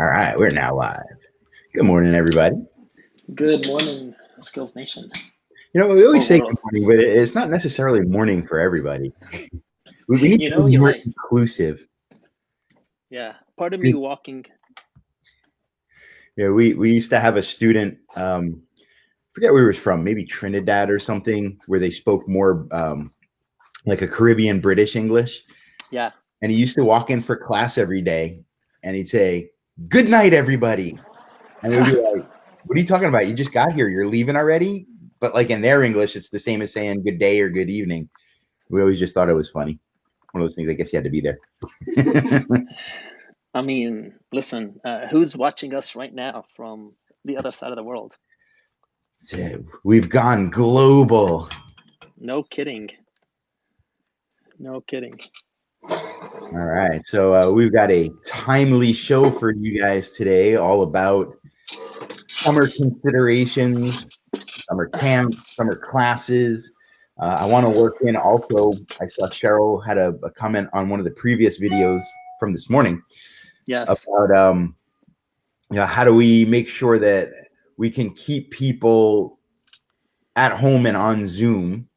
All right, we're now live. Good morning, everybody. Good morning, Skills Nation We always or say good world. morning, but it's not necessarily morning for everybody. We need to be You're more right. inclusive. Yeah, part of me walking. We used to have a student, forget where he was from, maybe Trinidad or something, where they spoke more like a Caribbean British English. Yeah. And he used to walk in for class every day and he'd say, "Good night, everybody." And we'd be like, "What are you talking about? You just got here. You're leaving already?" But like in their English, it's the same as saying good day or good evening. We always just thought it was funny. One of those things. I guess you had to be there. I mean, listen, who's watching us right now from the other side of the world? We've gone global. No kidding. No kidding. All right. So we've got a timely show for you guys today, all about summer considerations, summer camp, summer classes. I want to work in also. I saw Cheryl had a comment on one of the previous videos from this morning Yes. about how do we make sure that we can keep people at home and on Zoom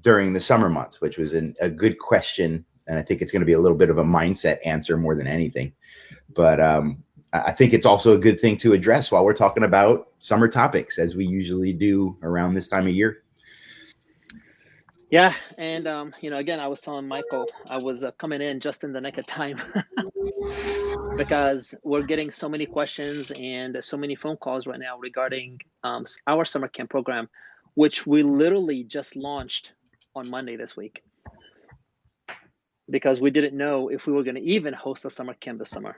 during the summer months, which was a good question. And I think it's going to be a little bit of a mindset answer more than anything. But I think it's also a good thing to address while we're talking about summer topics, as we usually do around this time of year. Yeah, and again, I was telling Michael I was coming in just in the nick of time because we're getting so many questions and so many phone calls right now regarding our summer camp program, which we literally just launched on Monday this week because we didn't know if we were going to even host a summer camp this summer.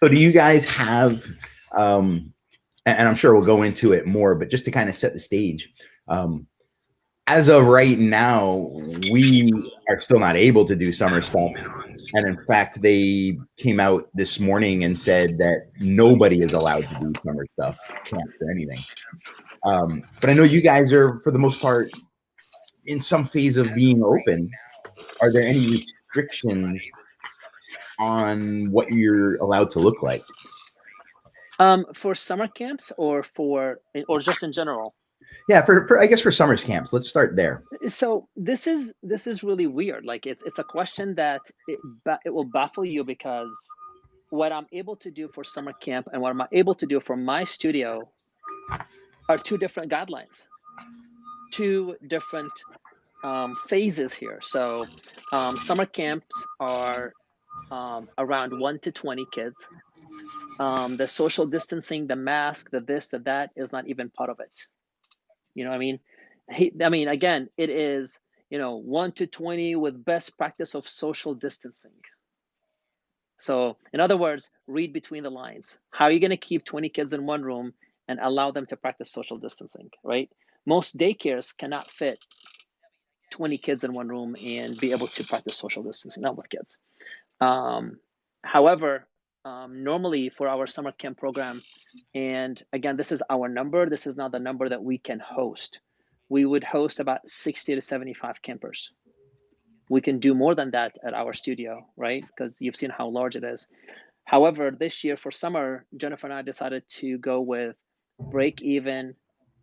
So, do you guys have, and I'm sure we'll go into it more, but just to kind of set the stage, as of right now, we are still not able to do summer stuff. And in fact, they came out this morning and said that nobody is allowed to do summer stuff, camps or anything. But I know you guys are, for the most part, in some phase of being open. Are there any restrictions on what you're allowed to look like? For summer camps or just in general? Yeah, for I guess for summer camps, let's start there. So this is really weird. Like it's a question that it will baffle you because what I'm able to do for summer camp and what I'm able to do for my studio are two different guidelines, two different phases here. So summer camps are around 1 to 20 kids. The social distancing, the mask, the this, the that is not even part of it. You know what I mean? Again, it is 1 to 20 with best practice of social distancing. So in other words, read between the lines. How are you going to keep 20 kids in one room and allow them to practice social distancing, right? Most daycares cannot fit 20 kids in one room and be able to practice social distancing, not with kids. However, normally for our summer camp program, and again, this is our number, this is not the number that we can host. We would host about 60 to 75 campers. We can do more than that at our studio, right? Because you've seen how large it is. However, this year for summer, Jennifer and I decided to go with break even,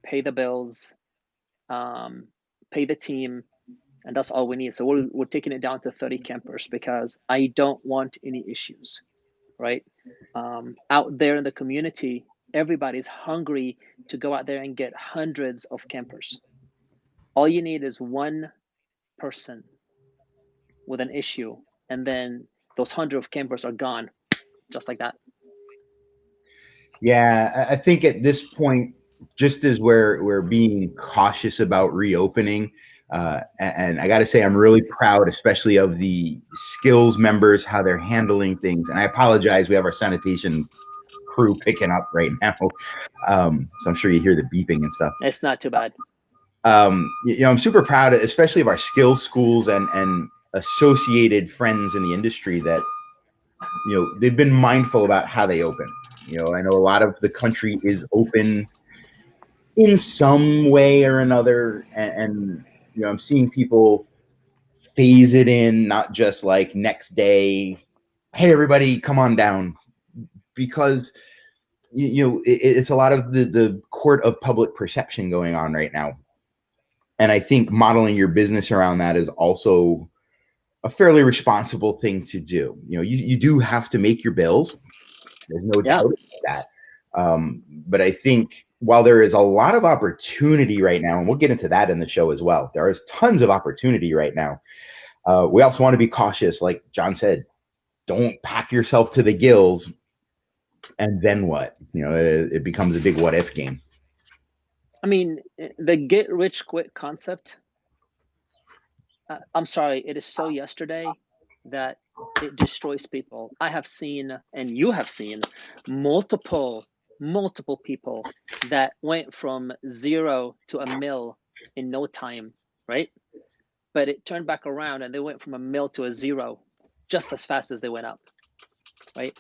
pay the bills, pay the team, and that's all we need. So we're taking it down to 30 campers because I don't want any issues, right? Out there in the community, everybody's hungry to go out there and get hundreds of campers. All you need is one person with an issue, and then those 100 of campers are gone, just like that. Yeah, I think at this point, just as we're being cautious about reopening, and I got to say, I'm really proud, especially of the Skillz members, how they're handling things. And I apologize, we have our sanitation crew picking up right now, so I'm sure you hear the beeping and stuff. It's not too bad. I'm super proud, especially of our Skillz schools and associated friends in the industry that they've been mindful about how they open. I know a lot of the country is open in some way or another, and I'm seeing people phase it in, not just like next day hey, everybody, come on down, because it's a lot of the court of public perception going on right now. And I think modeling your business around that is also a fairly responsible thing to do. You do have to make your bills. There's no Yeah. doubt about that. But I think while there is a lot of opportunity right now, and we'll get into that in the show as well, there is tons of opportunity right now. We also want to be cautious. Like John said, don't pack yourself to the gills. And then what? It becomes a big what if game. I mean, the get rich quick concept, I'm sorry, it is so yesterday that it destroys people. I have seen, and you have seen, multiple people that went from 0 to a mil in no time, right? But it turned back around and they went from a mil to a 0 just as fast as they went up, right?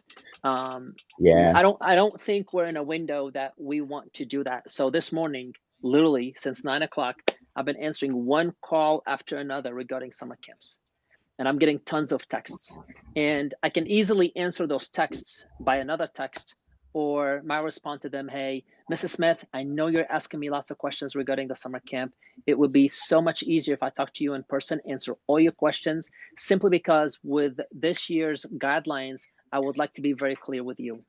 Yeah. I don't think we're in a window that we want to do that. So this morning, literally since 9 o'clock, I've been answering one call after another regarding summer camps, and I'm getting tons of texts, and I can easily answer those texts by another text, or my response to them, hey, Mrs. Smith, I know you're asking me lots of questions regarding the summer camp. It would be so much easier if I talk to you in person, answer all your questions, simply because with this year's guidelines, I would like to be very clear with you.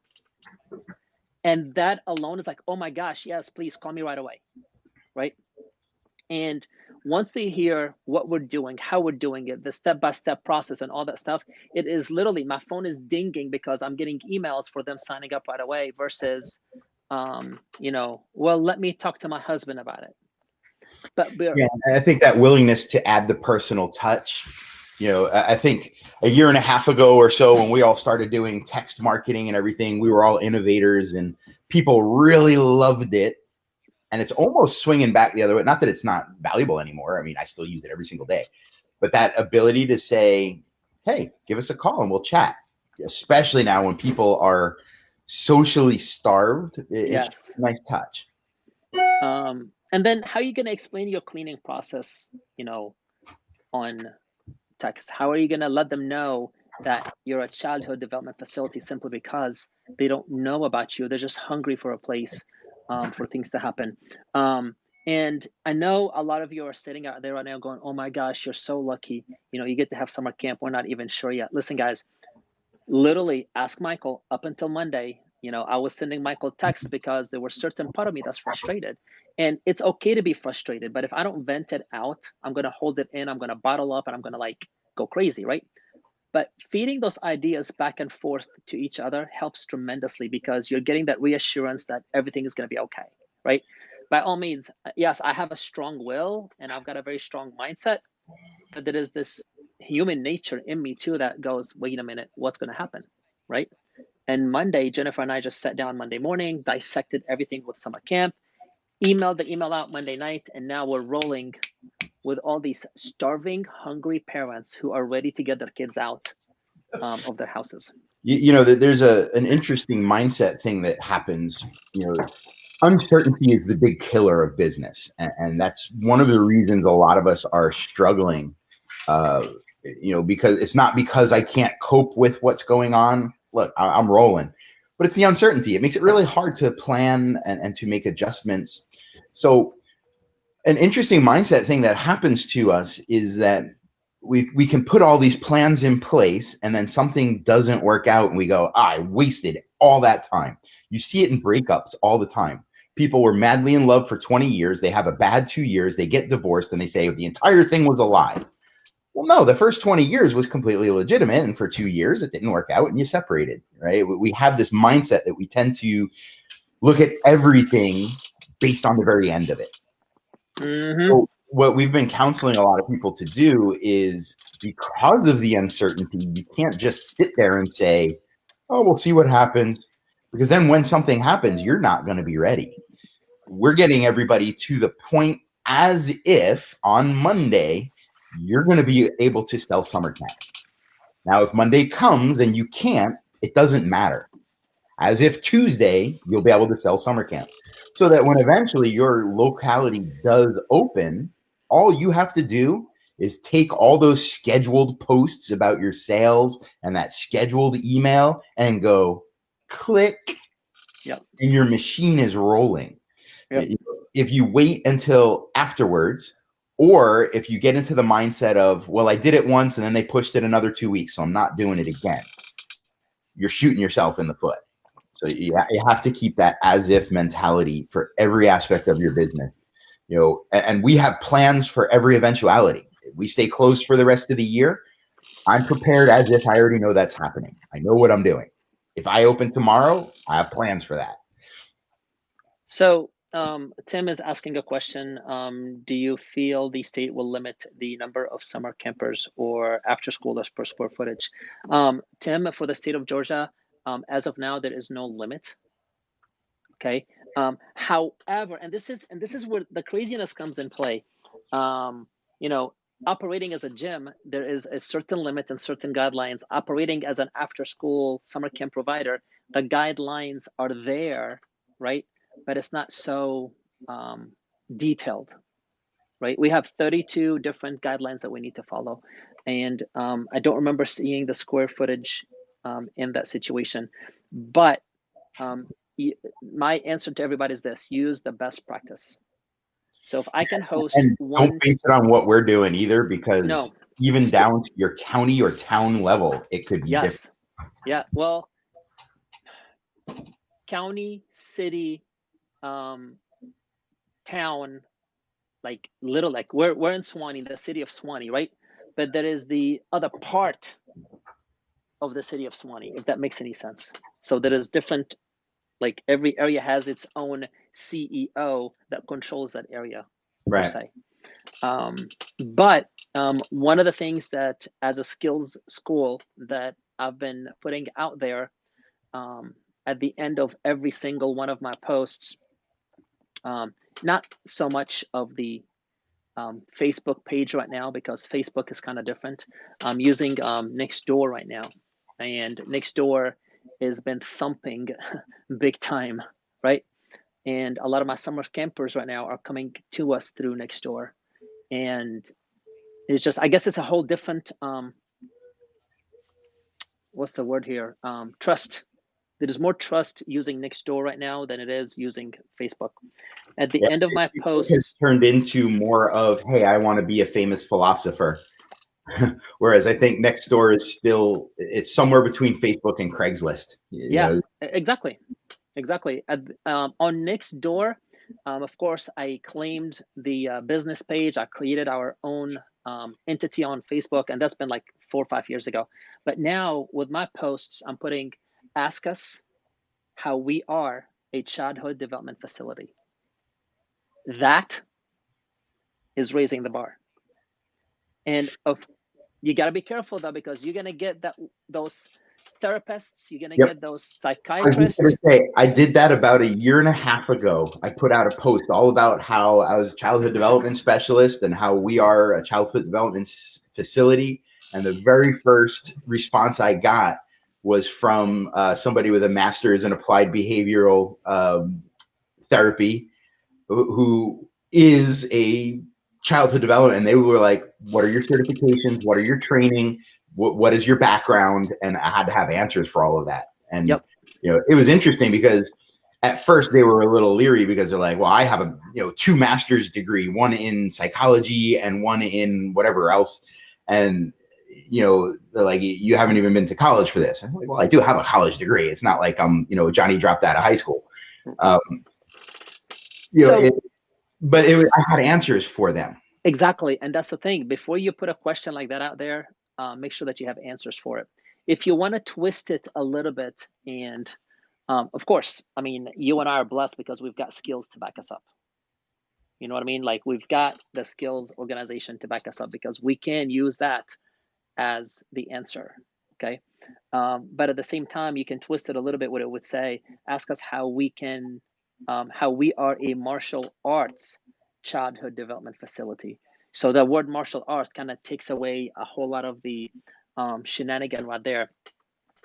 And that alone is like, oh my gosh, yes, please call me right away, right? And once they hear what we're doing, how we're doing it, the step-by-step process and all that stuff, it is literally, my phone is dinging because I'm getting emails for them signing up right away versus, well, let me talk to my husband about it. But yeah, I think that willingness to add the personal touch, I think a year and a half ago or so, when we all started doing text marketing and everything, we were all innovators and people really loved it. And it's almost swinging back the other way. Not that it's not valuable anymore. I mean, I still use it every single day. But that ability to say, hey, give us a call and we'll chat, especially now when people are socially starved. It's yes, a nice touch. And then how are you going to explain your cleaning process, on text? How are you going to let them know that you're a childhood development facility simply because they don't know about you? They're just hungry for a place, for things to happen. And I know a lot of you are sitting out there right now going, oh my gosh, you're so lucky. You get to have summer camp. We're not even sure yet. Listen, guys, literally ask Michael. Up until Monday, I was sending Michael texts because there were certain part of me that's frustrated. And it's okay to be frustrated, but if I don't vent it out, I'm going to hold it in, I'm going to bottle up, and I'm going to go crazy, right? But feeding those ideas back and forth to each other helps tremendously because you're getting that reassurance that everything is going to be okay, right? By all means, yes, I have a strong will and I've got a very strong mindset, but there is this human nature in me too that goes, wait a minute, what's going to happen, right? And Monday, Jennifer and I just sat down Monday morning, dissected everything with summer camp, emailed the email out Monday night, and now we're rolling with all these starving, hungry parents who are ready to get their kids out of their houses. There's an interesting mindset thing that happens. Uncertainty is the big killer of business, and that's one of the reasons a lot of us are struggling. Because it's not because I can't cope with what's going on. Look, I'm rolling, but it's the uncertainty. It makes it really hard to plan and to make adjustments. So an interesting mindset thing that happens to us is that we can put all these plans in place and then something doesn't work out and we go, I wasted all that time. You see it in breakups all the time. People were madly in love for 20 years. They have a bad 2 years. They get divorced and they say the entire thing was a lie. Well, no, the first 20 years was completely legitimate. And for 2 years, it didn't work out and you separated, right? We have this mindset that we tend to look at everything based on the very end of it. Mm-hmm. So what we've been counseling a lot of people to do is, because of the uncertainty, you can't just sit there and say, oh, we'll see what happens. Because then when something happens, you're not going to be ready. We're getting everybody to the point as if on Monday, you're going to be able to sell summer camps. Now, if Monday comes and you can't, it doesn't matter. As if Tuesday, you'll be able to sell summer camp. So that when eventually your locality does open, all you have to do is take all those scheduled posts about your sales and that scheduled email and go click, Yep. and your machine is rolling. Yep. If you wait until afterwards, or if you get into the mindset of, well, I did it once and then they pushed it another 2 weeks, so I'm not doing it again, you're shooting yourself in the foot. So you have to keep that as if mentality for every aspect of your business. And we have plans for every eventuality. If we stay closed for the rest of the year, I'm prepared as if I already know that's happening. I know what I'm doing. If I open tomorrow, I have plans for that. So Tim is asking a question. Do you feel the state will limit the number of summer campers or after schoolers per square footage? Tim, for the state of Georgia, as of now, there is no limit. Okay. However, and this is where the craziness comes in play. You know, operating as a gym, there is a certain limit and certain guidelines. Operating as an after-school summer camp provider, the guidelines are there, right? But it's not so detailed, right? We have 32 different guidelines that we need to follow, and I don't remember seeing the square footage in that situation, but my answer to everybody is this: use the best practice. So if I can host And don't base it on what we're doing either, because no, even down to your county or town level, it could be different. yes, yeah, well, county, city, town, like little, like we're in Suwanee, the city of Suwanee, right? But there is the other part of the city of Suwanee, if that makes any sense. So there is different, like every area has its own CEO that controls that area per Right. se. But one of the things that as a Skillz school that I've been putting out there at the end of every single one of my posts, not so much of the Facebook page right now, because Facebook is kind of different. I'm using Nextdoor right now, and Nextdoor has been thumping big time, right? And a lot of my summer campers right now are coming to us through Nextdoor, and it's just, I guess it's a whole different what's the word here, trust. There's more trust using Nextdoor right now than it is using Facebook. At the end of my It has posts, turned into more of, hey, I want to be a famous philosopher. Whereas I think Nextdoor is still, it's somewhere between Facebook and Craigslist. yeah, exactly. On Nextdoor, of course, I claimed the business page. I created our own entity on Facebook, and that's been like 4 or 5 years ago. But now with my posts, I'm putting, ask us how we are a childhood development facility. That is raising the bar. And you got to be careful though, because you're going to get those therapists, you're going to get those psychiatrists. I was going to say, I did that about a year and a half ago. I put out a post all about how I was a childhood development specialist and how we are a childhood development facility. And the very first response I got was from somebody with a master's in applied behavioral therapy who is a childhood development. And they were like, what are your certifications? What are your training? What is your background? And I had to have answers for all of that. And Yep. it was interesting because at first they were a little leery because they're like, well, I have a 2 master's degree, one in psychology and one in whatever else. And they're like, you haven't even been to college for this. I'm like, well, I do have a college degree. It's not like I'm, Johnny dropped out of high school. I had answers for them. Exactly. And that's the thing. Before you put a question like that out there, make sure that you have answers for it. If you want to twist it a little bit, and of course, I mean, you and I are blessed because we've got Skillz to back us up. You know what I mean? Like, we've got the Skillz organization to back us up because we can use that as the answer. Okay. But at the same time, you can twist it a little bit what it would say, ask us how we can, how we are a martial arts childhood development facility. So the word martial arts kind of takes away a whole lot of the shenanigan right there.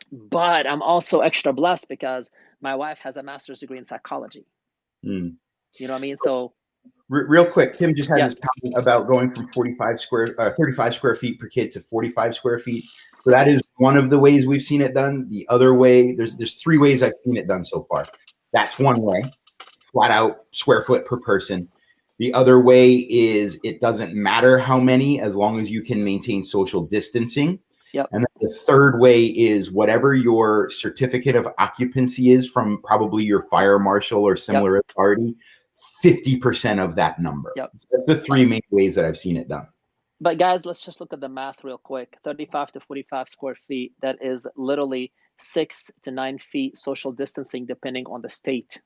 But I'm also extra blessed because my wife has a master's degree in psychology. Mm. You know what I mean? So Real quick, Tim just had this Yes. comment about going from 35 square feet per kid to 45 square feet. So that is one of the ways we've seen it done. The other way, there's three ways I've seen it done so far. That's one way, flat out square foot per person. The other way is it doesn't matter how many, as long as you can maintain social distancing. Yep. And then the third way is whatever your certificate of occupancy is from probably your fire marshal or similar authority, 50% of that number. Yep. That's the three main ways that I've seen it done. But guys, let's just look at the math real quick. 35 to 45 square feet, that is literally 6 to 9 feet social distancing depending on the state.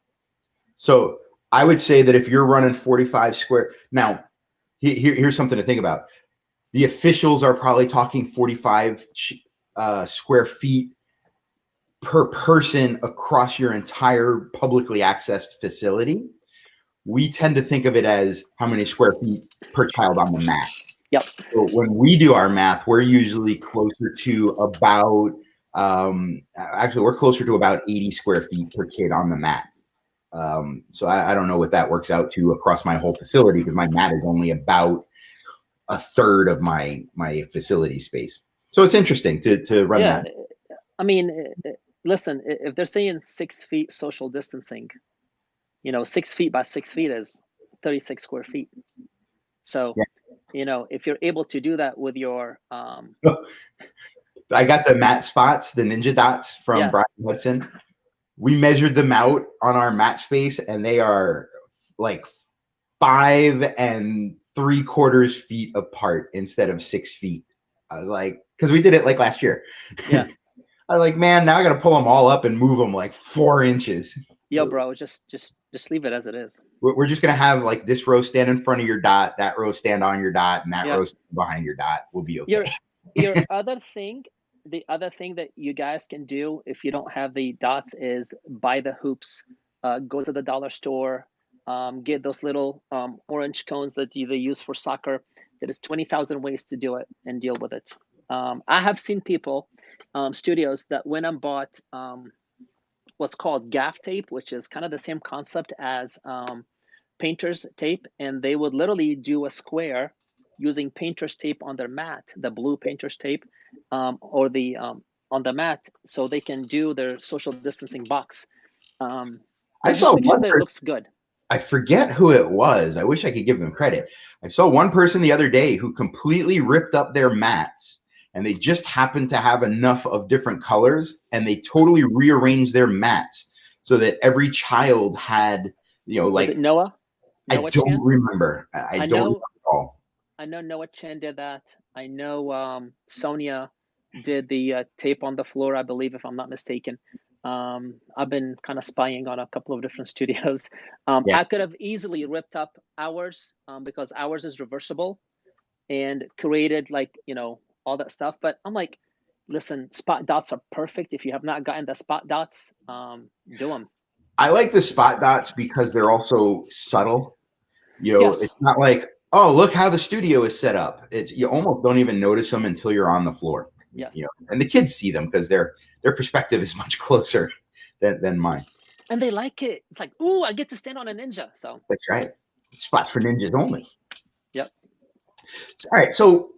So I would say that if you're running 45 square, now here's something to think about. The officials are probably talking 45 square feet per person across your entire publicly accessed facility. We tend to think of it as how many square feet per child on the mat. Yep. So when we do our math, we're usually closer to about, actually, we're closer to about 80 square feet per kid on the mat. So I don't know what that works out to across my whole facility, because my mat is only about a third of my facility space. So it's interesting to run that. I mean, listen, if they're saying 6 feet social distancing, 6 feet by 6 feet is 36 square feet. So, if you're able to do that with your, I got the mat spots, the ninja dots from Brian Hudson. We measured them out on our mat space, and they are like 5 3/4 feet apart instead of 6 feet. I was like, because we did it like last year. Yeah. I was like, man, now I got to pull them all up and move them like 4 inches. Yo, bro, just leave it as it is. We're just gonna have like this row stand in front of your dot, that row stand on your dot, and that row stand behind your dot. We'll be okay. Your other thing, the other thing that you guys can do if you don't have the dots is buy the hoops. Go to the dollar store, get those little orange cones that they use for soccer. There is 20,000 ways to do it and deal with it. I have seen people, studios that went and bought what's called gaff tape, which is kind of the same concept as painter's tape, and they would literally do a square using painter's tape on their mat, the blue painter's tape, or the on the mat, so they can do their social distancing box. I saw make sure that it looks good. I forget who it was. I wish I could give them credit. I saw one person the other day who completely ripped up their mats, and they just happened to have enough of different colors, and they totally rearranged their mats so that every child had, like. Was it Noah? I don't remember. I don't recall. I know Noah Chan did that. I know Sonia did the tape on the floor, I believe, if I'm not mistaken. I've been kind of spying on a couple of different studios. I could have easily ripped up ours because ours is reversible and created all that stuff. But I'm like, listen, spot dots are perfect. If you have not gotten the spot dots, do them. I like the spot dots because they're also subtle. It's not like, oh, look how the studio is set up. It's, you almost don't even notice them until you're on the floor. Yes. And the kids see them because their perspective is much closer than mine. And they like it. It's like, ooh, I get to stand on a ninja. So that's right. Spots for ninjas only. Yep. All right. So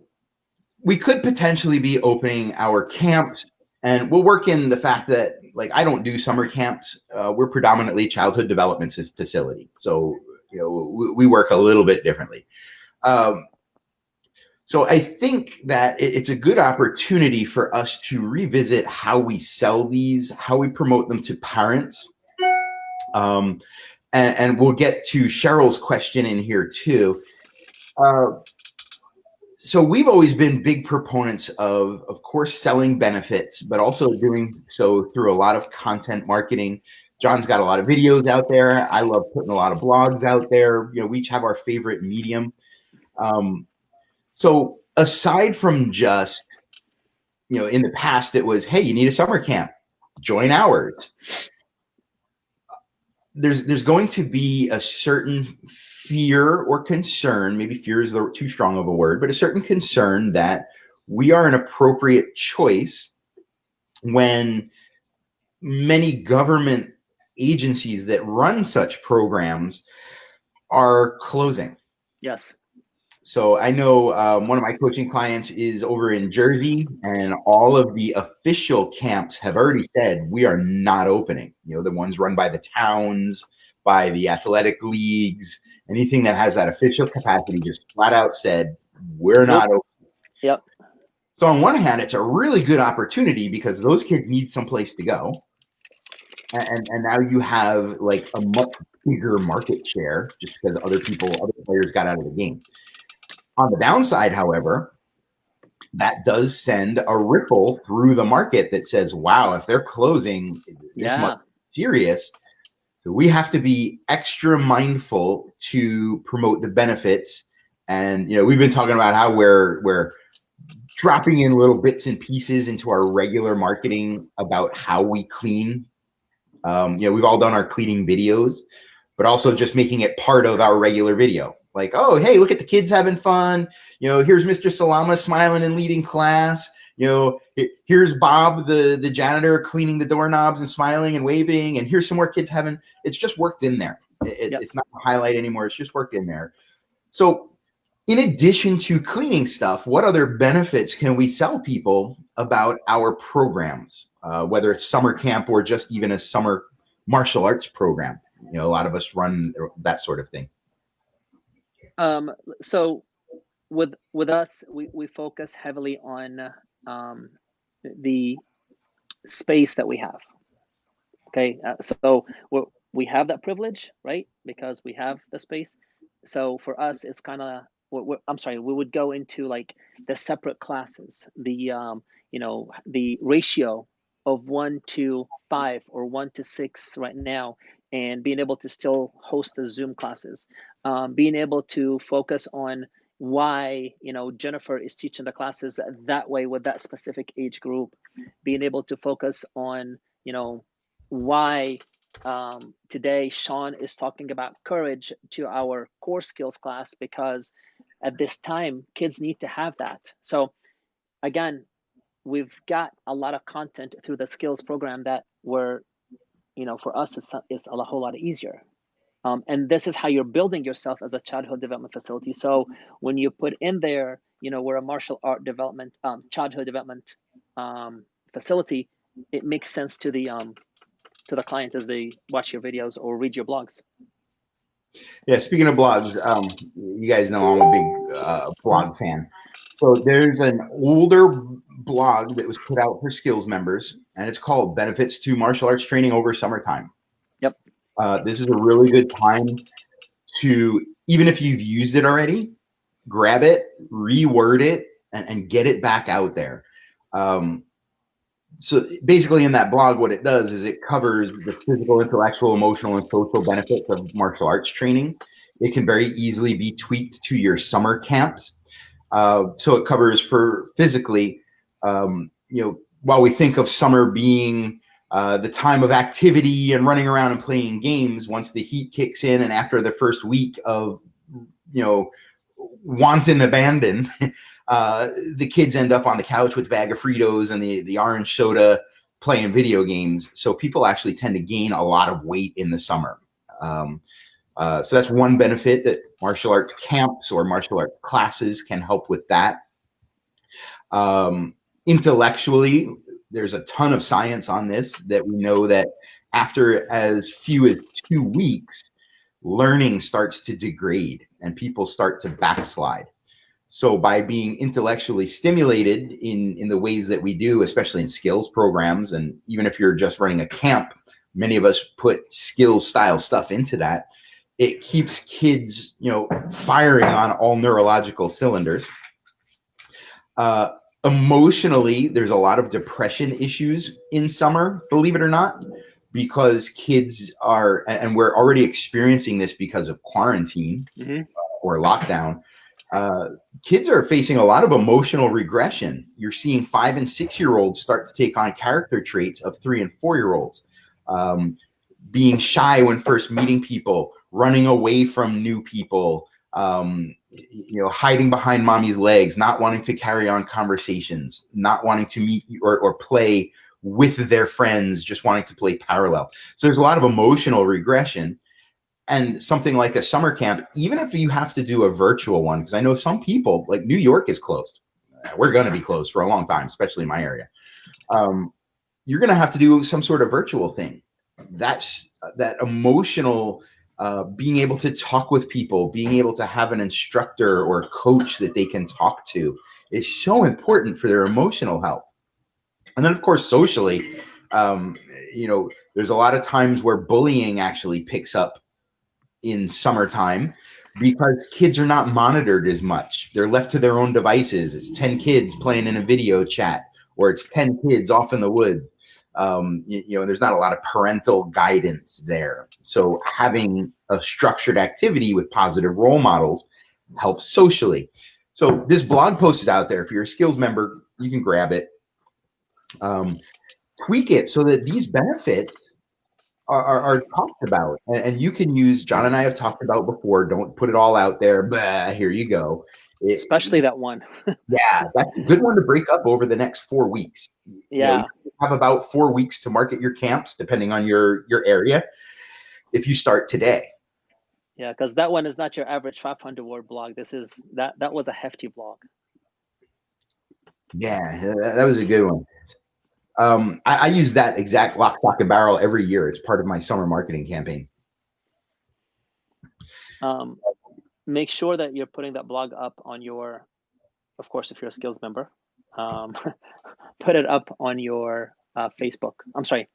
we could potentially be opening our camps, and we'll work in the fact that, like, I don't do summer camps. We're predominantly childhood development facility. So, we work a little bit differently. So I think that it's a good opportunity for us to revisit how we sell these, how we promote them to parents. And we'll get to Cheryl's question in here too. So we've always been big proponents of course, selling benefits, but also doing so through a lot of content marketing. John's got a lot of videos out there. I love putting a lot of blogs out there. We each have our favorite medium. So aside from just, in the past, it was, hey, you need a summer camp, join ours. There's going to be a certain fear or concern, maybe fear is too strong of a word, but a certain concern that we are an appropriate choice when many government agencies that run such programs are closing. Yes. So I know one of my coaching clients is over in Jersey, and all of the official camps have already said we are not opening. You know, the ones run by the towns, by the athletic leagues, anything that has that official capacity just flat out said we're Nope. not open. Yep. So on one hand, it's a really good opportunity because those kids need someplace to go. And now you have like a much bigger market share just because other players got out of the game. On the downside, however, that does send a ripple through the market that says, wow, if they're closing, this must be serious. So we have to be extra mindful to promote the benefits. And, you know, we've been talking about how we're dropping in little bits and pieces into our regular marketing about how we clean. You know, we've all done our cleaning videos, but also just making it part of our regular video. Like, oh, hey, look at the kids having fun. You know, here's Mr. Salama smiling and leading class. You know, here's Bob, the janitor, cleaning the doorknobs and smiling and waving. And here's some more kids having, it's just worked in there. It's not a highlight anymore. It's just worked in there. So in addition to cleaning stuff, what other benefits can we sell people about our programs, whether it's summer camp or just even a summer martial arts program? You know, a lot of us run that sort of thing. So with us, we focus heavily on the space that we have. Okay, so we have that privilege, right? Because we have the space. So for us, it's kind of, I'm sorry, we would go into like the separate classes, the you know, the ratio of 1 to 5 or 1 to 6 right now, and being able to still host the Zoom classes, being able to focus on why, you know, Jennifer is teaching the classes that way with that specific age group, being able to focus on, you know, why today Sean is talking about courage to our core skills class, because at this time kids need to have that. So again, we've got a lot of content through the Skillz program that were, you know, for us is a whole lot easier. And this is how you're building yourself as a childhood development facility. So when you put in there, you know, we're a martial art development, childhood development facility, it makes sense to the client as they watch your videos or read your blogs. Yeah, speaking of blogs, you guys know I'm a big blog fan. So there's an older blog that was put out for Skillz members, and it's called Benefits to Martial Arts Training Over Summertime. Yep. This is a really good time to, even if you've used it already, grab it, reword it, and get it back out there. So basically in that blog, what it does is it covers the physical, intellectual, emotional, and social benefits of martial arts training. It can very easily be tweaked to your summer camps. So it covers for physically, you know, while we think of summer being the time of activity and running around and playing games, once the heat kicks in and after the first week of, you know, wanton abandon, the kids end up on the couch with a bag of Fritos and the orange soda playing video games. So people actually tend to gain a lot of weight in the summer. So that's one benefit, that martial arts camps or martial art classes can help with that. Intellectually, there's a ton of science on this, that we know that after as few as 2 weeks, learning starts to degrade and people start to backslide. So by being intellectually stimulated in the ways that we do, especially in Skillz programs, and even if you're just running a camp, many of us put Skillz style stuff into that. It keeps kids, you know, firing on all neurological cylinders. Emotionally, there's a lot of depression issues in summer, believe it or not, because kids are, and we're already experiencing this because of quarantine or lockdown. Kids are facing a lot of emotional regression. You're seeing 5 and 6 year olds start to take on character traits of 3 and 4 year olds, being shy when first meeting people, running away from new people, you know, hiding behind mommy's legs, not wanting to carry on conversations, not wanting to meet or play with their friends, just wanting to play parallel. So there's a lot of emotional regression. And something like a summer camp, even if you have to do a virtual one, because I know some people, like New York is closed. We're going to be closed for a long time, especially in my area. You're going to have to do some sort of virtual thing. That's that emotional, being able to talk with people, being able to have an instructor or a coach that they can talk to is so important for their emotional health. And then, of course, socially, um, there's a lot of times where bullying actually picks up in summertime because kids are not monitored as much. They're left to their own devices. It's 10 kids playing in a video chat, or it's 10 kids off in the woods. There's not a lot of parental guidance there. So having a structured activity with positive role models helps socially. So this blog post is out there. If you're a Skillz member, you can grab it. Tweak it so that these benefits are talked about, and you can use. John and I have talked about before. Don't put it all out there. But here you go. Especially that one. Yeah, that's a good one to break up over the next 4 weeks. Yeah. You have about 4 weeks to market your camps, depending on your area. If you start today. Yeah, because that one is not your average 500 word blog. That was a hefty blog. Yeah, that was a good one. I use that exact lock, stock, and barrel every year. It's part of my summer marketing campaign. Make sure that you're putting that blog up on your, of course, if you're a Skillz member, put it up on your Facebook. I'm sorry,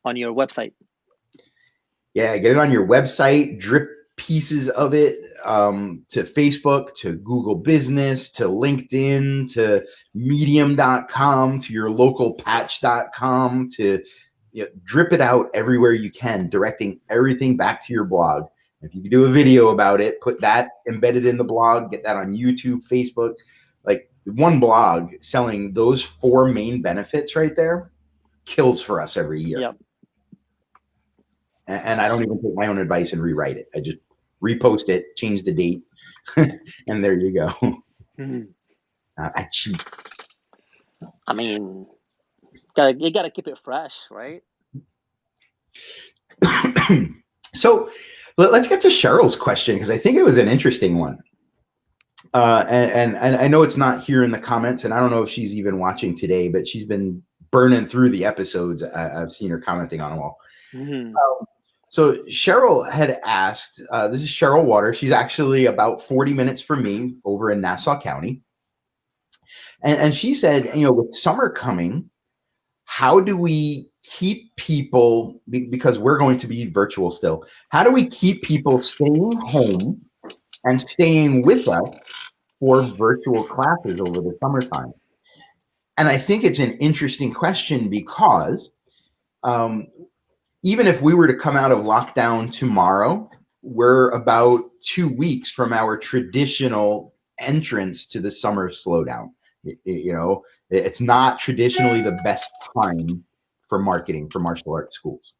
on your website. Yeah, get it on your website, drip pieces of it to Facebook, to Google Business, to LinkedIn, to medium.com, to your local patch.com, to drip it out everywhere you can, directing everything back to your blog. If you can do a video about it, put that embedded in the blog, get that on YouTube, Facebook. Like one blog selling those 4 main benefits right there kills for us every year. Yep. And I don't even take my own advice and rewrite it. I just repost it, change the date, and there you go. Mm-hmm. I cheat. I mean, you gotta keep it fresh, right? So let's get to Cheryl's question, because I think it was an interesting one. And I know it's not here in the comments, and I don't know if she's even watching today, but she's been burning through the episodes. I've seen her commenting on them all. Mm-hmm. So Cheryl had asked, this is Cheryl Water. She's actually about 40 minutes from me over in Nassau County. And she said, with summer coming, how do we keep people, because we're going to be virtual still, how do we keep people staying home and staying with us for virtual classes over the summertime? And I think it's an interesting question because even if we were to come out of lockdown tomorrow, we're about 2 weeks from our traditional entrance to the summer slowdown. It's not traditionally the best time for marketing for martial arts schools.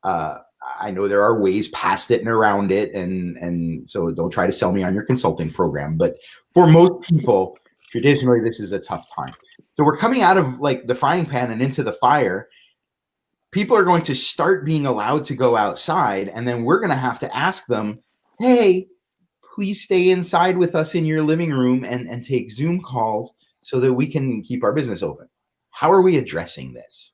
I know there are ways past it and around it, and so don't try to sell me on your consulting program. But for most people, traditionally, this is a tough time. So we're coming out of like the frying pan and into the fire. People are going to start being allowed to go outside, and then we're going to have to ask them, hey, please stay inside with us in your living room and take Zoom calls so that we can keep our business open. How are we addressing this?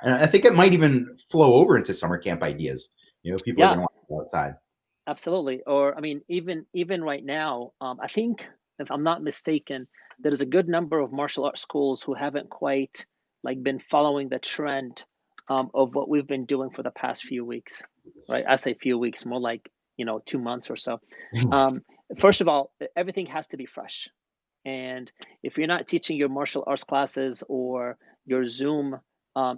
And I think it might even flow over into summer camp ideas. People are going to want to go outside. Absolutely. Or, I mean, even right now, I think, if I'm not mistaken, there's a good number of martial arts schools who haven't quite been following the trend of what we've been doing for the past few weeks, right? I say few weeks, more like 2 months or so. First of all, everything has to be fresh, and if you're not teaching your martial arts classes or your Zoom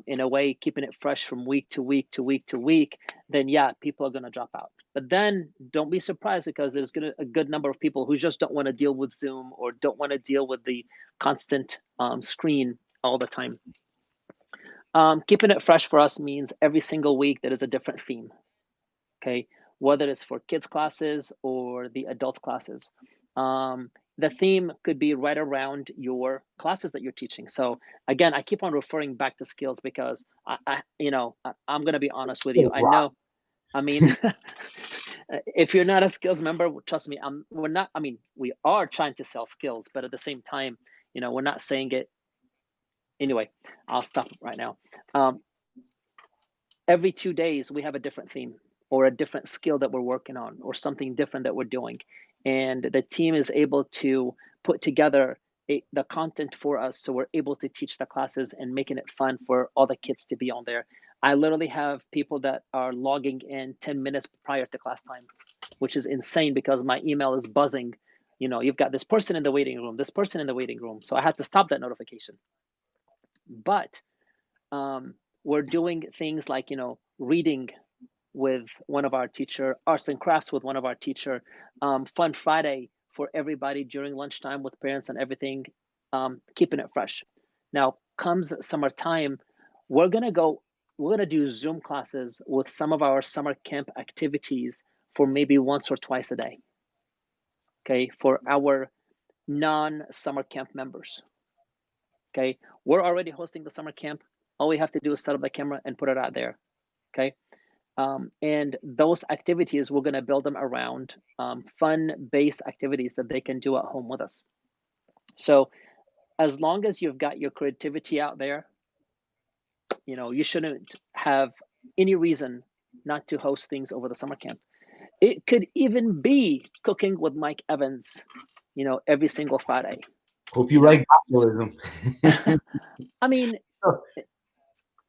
in a way, keeping it fresh from week to week to week to week, then yeah, people are going to drop out. But then don't be surprised, because there's a good number of people who just don't want to deal with Zoom or don't want to deal with the constant screen all the time. Keeping it fresh for us means every single week there is a different theme, okay? Whether it's for kids classes or the adults classes. The theme could be right around your classes that you're teaching. So again, I keep on referring back to Skillz because I'm going to be honest with you. I know I mean, if you're not a Skillz member, trust me, we're not. I mean, we are trying to sell Skillz, but at the same time, we're not saying it. Anyway, I'll stop right now. Every 2 days, we have a different theme or a different skill that we're working on or something different that we're doing. And the team is able to put together the content for us, so we're able to teach the classes and making it fun for all the kids to be on there. I literally have people that are logging in 10 minutes prior to class time, which is insane because my email is buzzing. You've got this person in the waiting room, this person in the waiting room. So I had to stop that notification. But we're doing things like, reading with one of our teacher, arts and crafts with one of our teacher, Fun Friday for everybody during lunchtime with parents and everything, keeping it fresh. Now comes summertime, we're gonna do Zoom classes with some of our summer camp activities for maybe once or twice a day. Okay, for our non-summer camp members. Okay, we're already hosting the summer camp. All we have to do is set up the camera and put it out there. Okay. And those activities, we're going to build them around fun-based activities that they can do at home with us. So as long as you've got your creativity out there, you shouldn't have any reason not to host things over the summer camp. It could even be cooking with Mike Evans, every single Friday. Hope you like populism. I mean,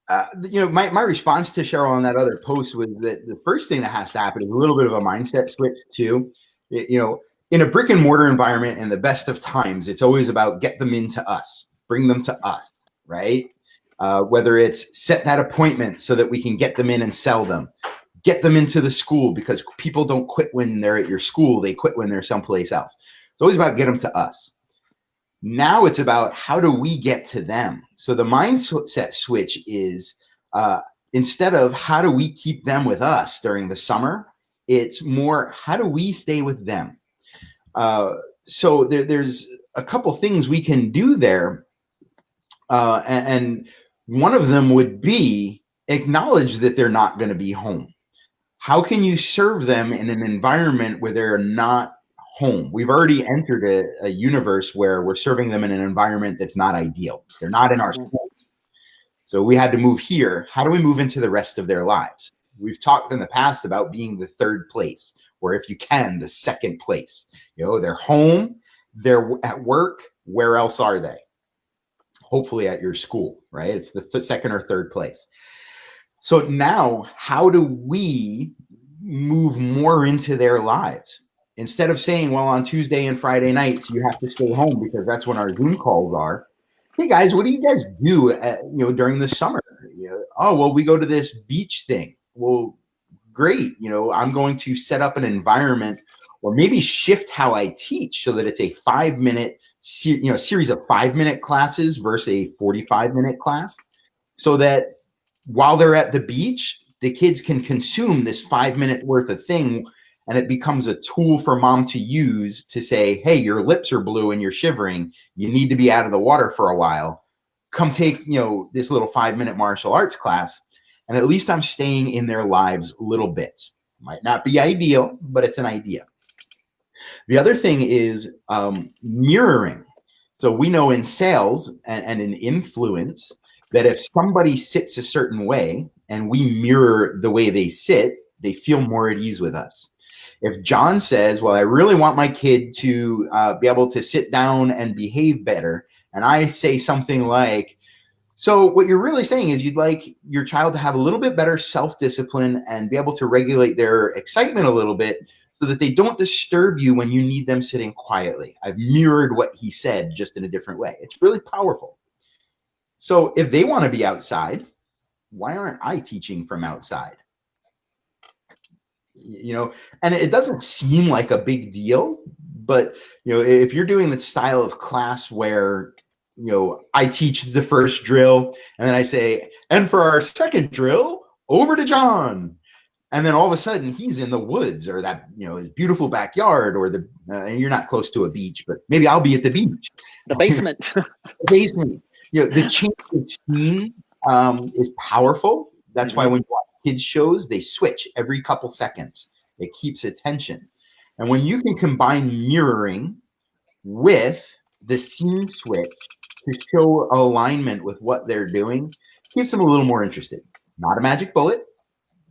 my response to Cheryl on that other post was that the first thing that has to happen is a little bit of a mindset switch too. In a brick and mortar environment, in the best of times, it's always about get them into us, bring them to us, right? Whether it's set that appointment so that we can get them in and sell them, get them into the school, because people don't quit when they're at your school, they quit when they're someplace else. It's always about get them to us. Now it's about how do we get to them? So the mindset switch is instead of how do we keep them with us during the summer, it's more how do we stay with them? So there's a couple things we can do there. And one of them would be acknowledge that they're not going to be home. How can you serve them in an environment where they're not home? We've already entered a universe where we're serving them in an environment that's not ideal. They're not in our school. So we had to move here. How do we move into the rest of their lives? We've talked in the past about being the third place, or if you can, the second place. They're home, they're at work. Where else are they? Hopefully at your school, right? It's the second or third place. So now, how do we move more into their lives? Instead of saying, well, on Tuesday and Friday nights, you have to stay home because that's when our Zoom calls are. Hey guys, what do you guys do during the summer? Oh, well, we go to this beach thing. Well, great. I'm going to set up an environment or maybe shift how I teach so that it's a 5-minute, series of 5-minute classes versus a 45-minute class, so that while they're at the beach, the kids can consume this 5-minute worth of thing, and it becomes a tool for mom to use to say, hey, your lips are blue and you're shivering. You need to be out of the water for a while. Come take, this little 5-minute martial arts class. And at least I'm staying in their lives little bits. Might not be ideal, but it's an idea. The other thing is mirroring. So we know in sales and in influence that if somebody sits a certain way and we mirror the way they sit, they feel more at ease with us. If John says, well, I really want my kid to be able to sit down and behave better, and I say something like, so what you're really saying is you'd like your child to have a little bit better self-discipline and be able to regulate their excitement a little bit so that they don't disturb you when you need them sitting quietly. I've mirrored what he said, just in a different way. It's really powerful. So if they want to be outside, why aren't I teaching from outside? And it doesn't seem like a big deal, but if you're doing the style of class where I teach the first drill and then I say, and for our second drill, over to John. And then all of a sudden he's in the woods or that, his beautiful backyard or and you're not close to a beach, but maybe I'll be at the beach. The basement. The basement. The change of scene is powerful. That's why when you watch kids shows, they switch every couple seconds. It keeps attention. And when you can combine mirroring with the scene switch to show alignment with what they're doing, keeps them a little more interested. Not a magic bullet,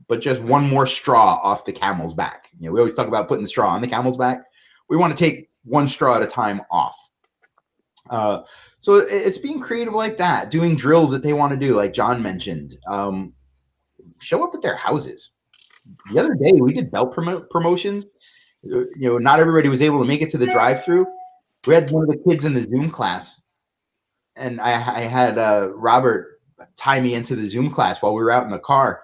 but just one more straw off the camel's back. You know, we always talk about putting the straw on the camel's back. We want to take one straw at a time off. So it's being creative like that, doing drills that they want to do, like John mentioned. Show up at their houses. The other day, we did belt promotions. You know, not everybody was able to make it to the drive-through. We had one of the kids in the Zoom class, and I had Robert tie me into the Zoom class while we were out in the car.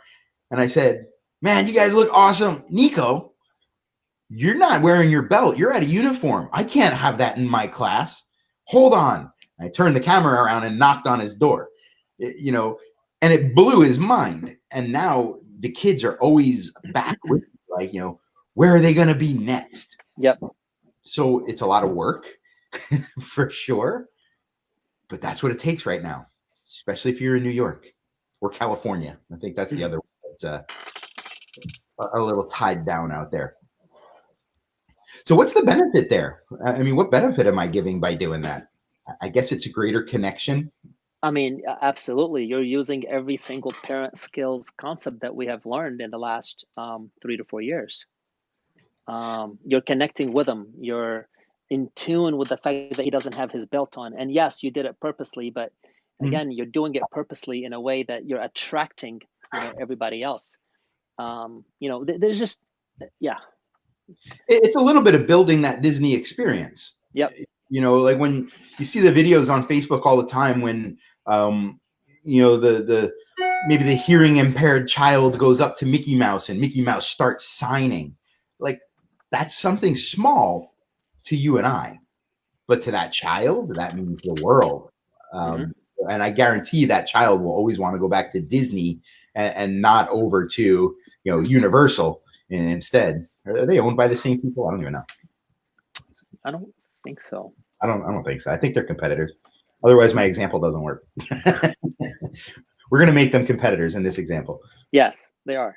And I said, man, you guys look awesome. Nico, you're not wearing your belt. You're out of uniform. I can't have that in my class. Hold on. I turned the camera around and knocked on his door, you know, and it blew his mind. And now the kids are always back with, like, you know, where are they going to be next? Yep. So it's a lot of work for sure. But that's what it takes right now, especially if you're in New York or California. I think that's the other one that's a little tied down out there. So what's the benefit there? I mean, what benefit am I giving by doing that? I guess it's a greater connection. I mean, absolutely. You're using every single parent skills concept that we have learned in the last 3 to 4 years. You're connecting with him. You're in tune with the fact that he doesn't have his belt on. And yes, you did it purposely, but again, you're doing it purposely in a way that you're attracting, you know, everybody else. You know, there's just, yeah. It's a little bit of building that Disney experience. Yep. You know, like when you see the videos on Facebook all the time when, you know, the maybe the hearing impaired child goes up to Mickey Mouse and Mickey Mouse starts signing. Like, that's something small to you and I, but to that child, that means the world. And I guarantee that child will always want to go back to Disney and not over to, you know, Universal instead. Are they owned by the same people? I don't even know. I don't think so. I don't think so. I think they're competitors. Otherwise, my example doesn't work. We're going to make them competitors in this example. Yes, they are.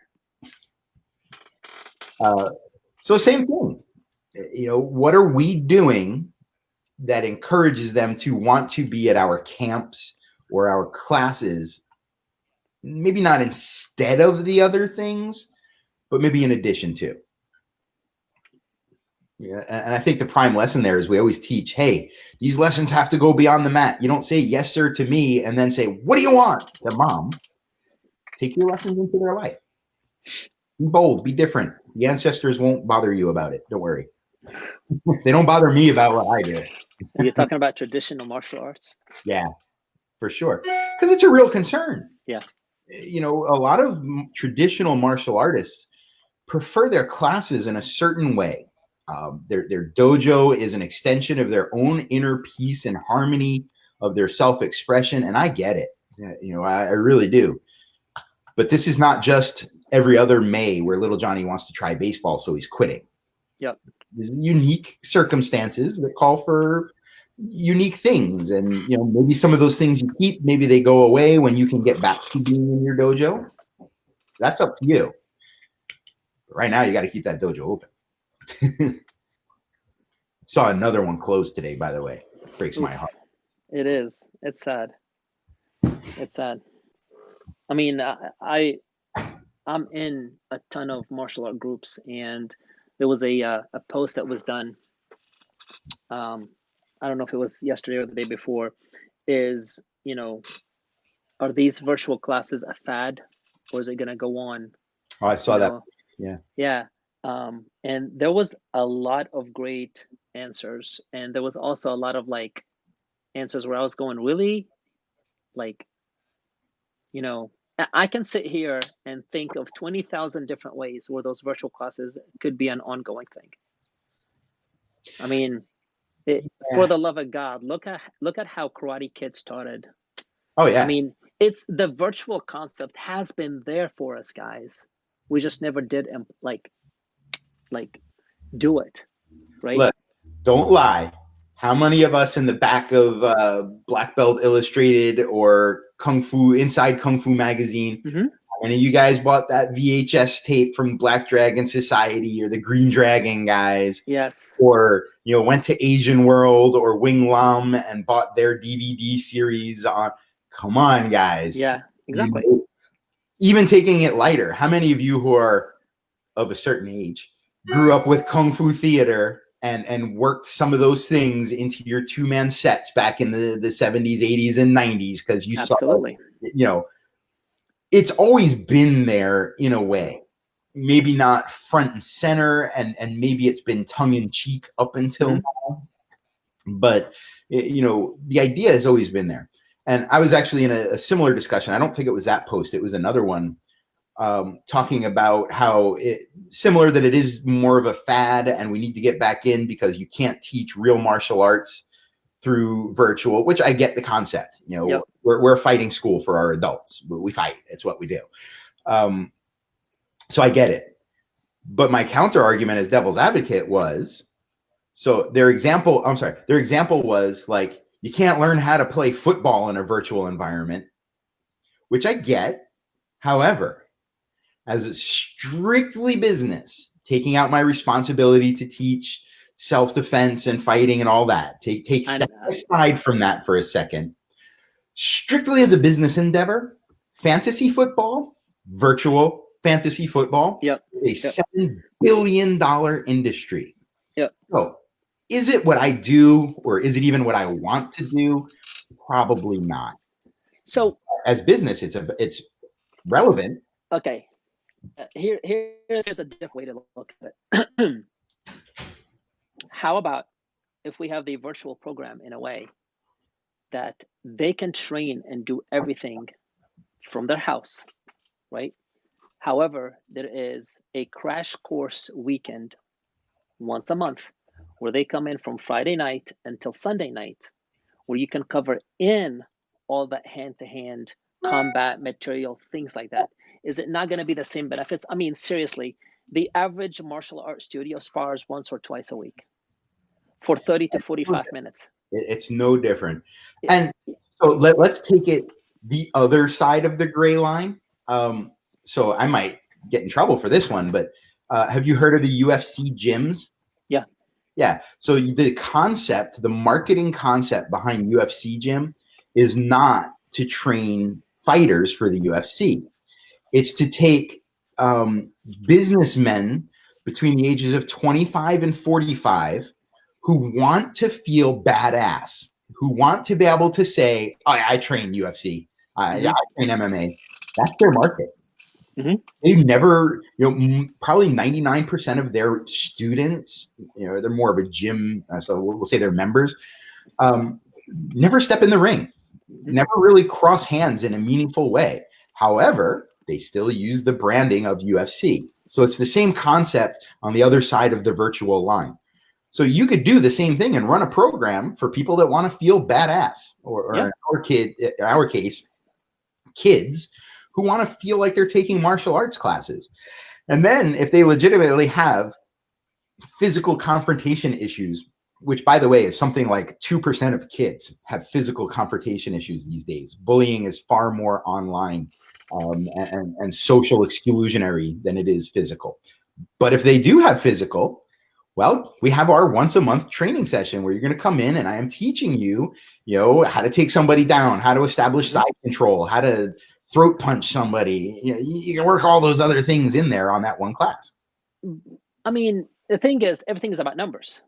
So same thing. You know, what are we doing that encourages them to want to be at our camps or our classes? Maybe not instead of the other things, but maybe in addition to. Yeah, and I think the prime lesson there is we always teach, hey, these lessons have to go beyond the mat. You don't say yes, sir, to me and then say, what do you want? To mom. Take your lessons into their life. Be bold, be different. The ancestors won't bother you about it. Don't worry. They don't bother me about what I do. Are you talking about traditional martial arts? Yeah, for sure. Because it's a real concern. Yeah. You know, a lot of traditional martial artists prefer their classes in a certain way. Their dojo is an extension of their own inner peace and harmony of their self-expression. And I get it. You know, I really do. But this is not just every other May where little Johnny wants to try baseball, so he's quitting. Yep. There's unique circumstances that call for unique things. And, you know, maybe some of those things you keep, maybe they go away when you can get back to being in your dojo. That's up to you. But right now, you got to keep that dojo open. Saw another one close today, by the way. Breaks my heart. It is. It's sad. It's sad. I mean, I'm in a ton of martial art groups, and there was a post that was done. I don't know if it was yesterday or the day before. Is, you know, are these virtual classes a fad, or is it going to go on? Oh, I saw that. Yeah. Yeah. And there was a lot of great answers, and there was also a lot of like answers where I was going, really? Like, you know, I can sit here and think of 20,000 different ways where those virtual classes could be an ongoing thing. I mean, for the love of God, look at how Karate Kid started. Oh yeah. I mean, it's the virtual concept has been there for us, guys. We just never did like do it, right? Look, don't lie. How many of us in the back of Black Belt Illustrated or Inside Kung Fu magazine Any of you guys bought that VHS tape from Black Dragon Society or the Green Dragon guys? Yes. Or, went to Asian World or Wing Lum and bought their DVD series on. Come on, guys. Yeah, exactly. Even taking it lighter, how many of you who are of a certain age grew up with Kung Fu theater and worked some of those things into your two-man sets back in the 70s, 80s, and 90s because you Absolutely. saw, it's always been there in a way. Maybe not front and center, and maybe it's been tongue-in-cheek up until now. But, the idea has always been there. And I was actually in a similar discussion. I don't think it was that post. It was another one talking about how similar that it is more of a fad and we need to get back in because you can't teach real martial arts through virtual, which I get the concept. Yep. We're fighting school for our adults. We fight. It's what we do. So I get it. But my counter argument as devil's advocate was, so their example was like, you can't learn how to play football in a virtual environment, which I get. However, as a strictly business, taking out my responsibility to teach self-defense and fighting and all that, take step aside from that for a second. Strictly as a business endeavor, fantasy football, virtual fantasy football, a $7 billion industry. Yep. So is it what I do, or is it even what I want to do? Probably not. So as business, it's relevant. Okay. Here's a different way to look at it. How about if we have the virtual program in a way that they can train and do everything from their house, right? However, there is a crash course weekend once a month where they come in from Friday night until Sunday night, where you can cover in all that hand-to-hand combat material, things like that. Is it not going to be the same benefits? I mean, seriously, the average martial arts studio spars once or twice a week for 30 to 45 minutes. It's no different. And so let's take it the other side of the gray line. So I might get in trouble for this one, but have you heard of the UFC gyms? Yeah. Yeah. So the concept, the marketing concept behind UFC gym is not to train fighters for the UFC. It's to take businessmen between the ages of 25 and 45 who want to feel badass, who want to be able to say, oh, I train UFC, I train MMA. That's their market. They never, probably 99% of their students, they're more of a gym, so we'll say they're members, never step in the ring, never really cross hands in a meaningful way. However, they still use the branding of UFC. So it's the same concept on the other side of the virtual line. So you could do the same thing and run a program for people that want to feel badass, or in our case, kids who want to feel like they're taking martial arts classes. And then if they legitimately have physical confrontation issues, which, by the way, is something like 2% of kids have physical confrontation issues these days. Bullying is far more online and social exclusionary than it is physical. But if they do have physical, well, we have our once a month training session where you're going to come in and I am teaching you, how to take somebody down, how to establish side control, how to throat punch somebody. You can work all those other things in there on that one class. I mean, the thing is, everything is about numbers.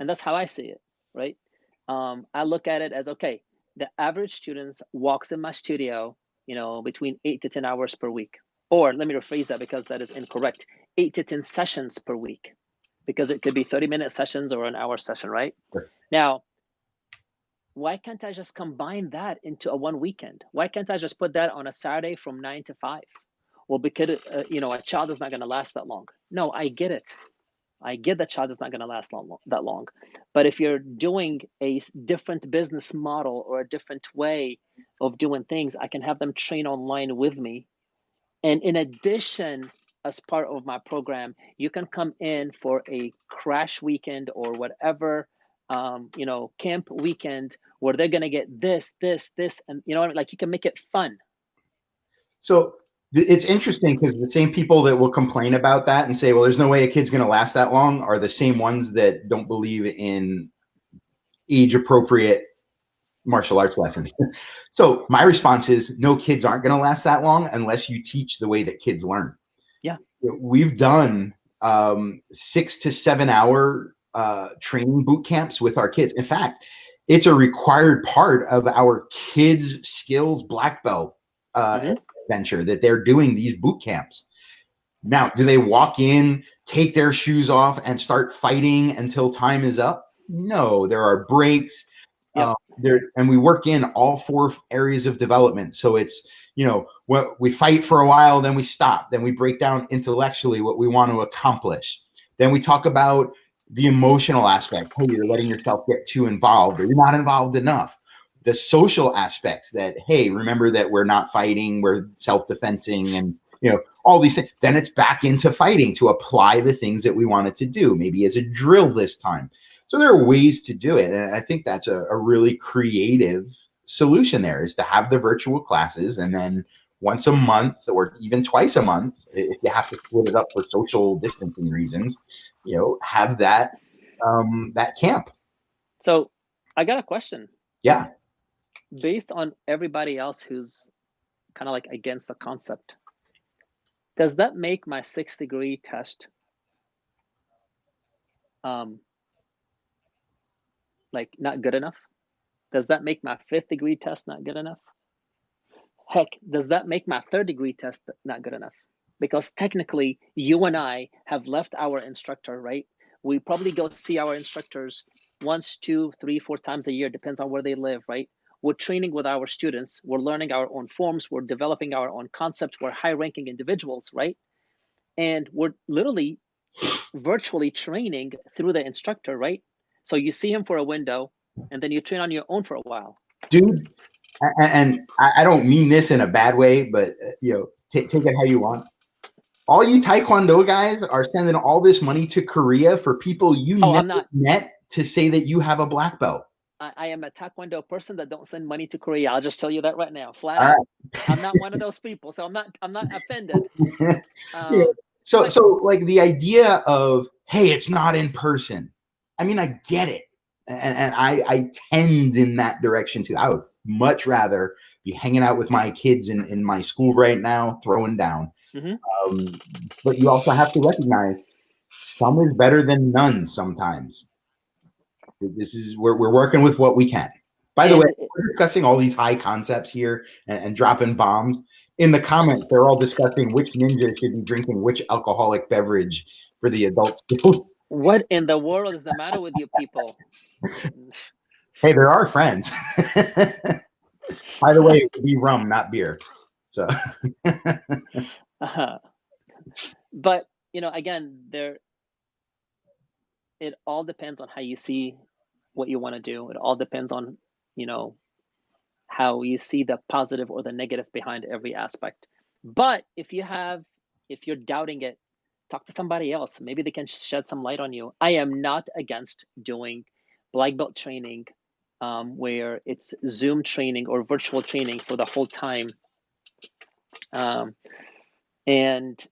And that's how I see it, right? I look at it as, okay, the average student walks in my studio, between 8 to 10 hours per week. Or let me rephrase that because that is incorrect. 8 to 10 sessions per week, because it could be 30-minute sessions or an hour session, right? Sure. Now, why can't I just combine that into a one weekend? Why can't I just put that on a Saturday from 9 to 5? Well, because, a child is not going to last that long. No, I get it. I get that child is not going to last that long. But if you're doing a different business model or a different way of doing things, I can have them train online with me. And in addition, as part of my program, you can come in for a crash weekend or whatever, camp weekend where they're going to get this, and like you can make it fun. So It's interesting because the same people that will complain about that and say, well, there's no way a kid's going to last that long are the same ones that don't believe in age appropriate martial arts lessons. So my response is no, kids aren't going to last that long unless you teach the way that kids learn. Yeah. We've done 6 to 7 hour training boot camps with our kids. In fact, it's a required part of our kids' Skillz black belt adventure that they're doing these boot camps. Now, do they walk in, take their shoes off, and start fighting until time is up? No, there are breaks. Yep. And we work in all 4 areas of development. So it's, what we fight for a while, then we stop, then we break down intellectually what we want to accomplish. Then we talk about the emotional aspect. Hey, you're letting yourself get too involved, or you're not involved enough. The social aspects that, hey, remember that we're not fighting, we're self-defensing, and all these things. Then it's back into fighting to apply the things that we wanted to do, maybe as a drill this time. So there are ways to do it. And I think that's a really creative solution there, is to have the virtual classes, and then once a month or even twice a month, if you have to split it up for social distancing reasons, have that camp. So I got a question. Yeah. Based on everybody else who's kind of like against the concept, does that make my 6th-degree test like not good enough? Does that make my 5th-degree test not good enough? Heck, does that make my 3rd-degree test not good enough? Because technically, you and I have left our instructor, right? We probably go see our instructors once, 2, 3, 4 times a year, depends on where they live, right? We're training with our students. We're learning our own forms. We're developing our own concepts. We're high-ranking individuals, right? And we're literally virtually training through the instructor, right? So you see him for a window, and then you train on your own for a while. Dude, and I don't mean this in a bad way, but take it how you want. All you Taekwondo guys are sending all this money to Korea for people you never met to say that you have a black belt. I am a Taekwondo person that don't send money to Korea. I'll just tell you that right now, flat out. I'm not one of those people, so I'm not offended. So like the idea of, hey, it's not in person. I mean, I get it. And I tend in that direction too. I would much rather be hanging out with my kids in my school right now, throwing down. But you also have to recognize some is better than none sometimes. We're working with what we can. By the way, we're discussing all these high concepts here and dropping bombs. In the comments, they're all discussing which ninja should be drinking which alcoholic beverage for the adults. What in the world is the matter with you people? Hey, they're our friends. By the way, it would be rum, not beer. So, but again, it all depends on how you see what you want to do. It all depends on how you see the positive or the negative behind every aspect. But if you're doubting it, talk to somebody else. Maybe they can shed some light on you. I am not against doing black belt training where it's Zoom training or virtual training for the whole time. And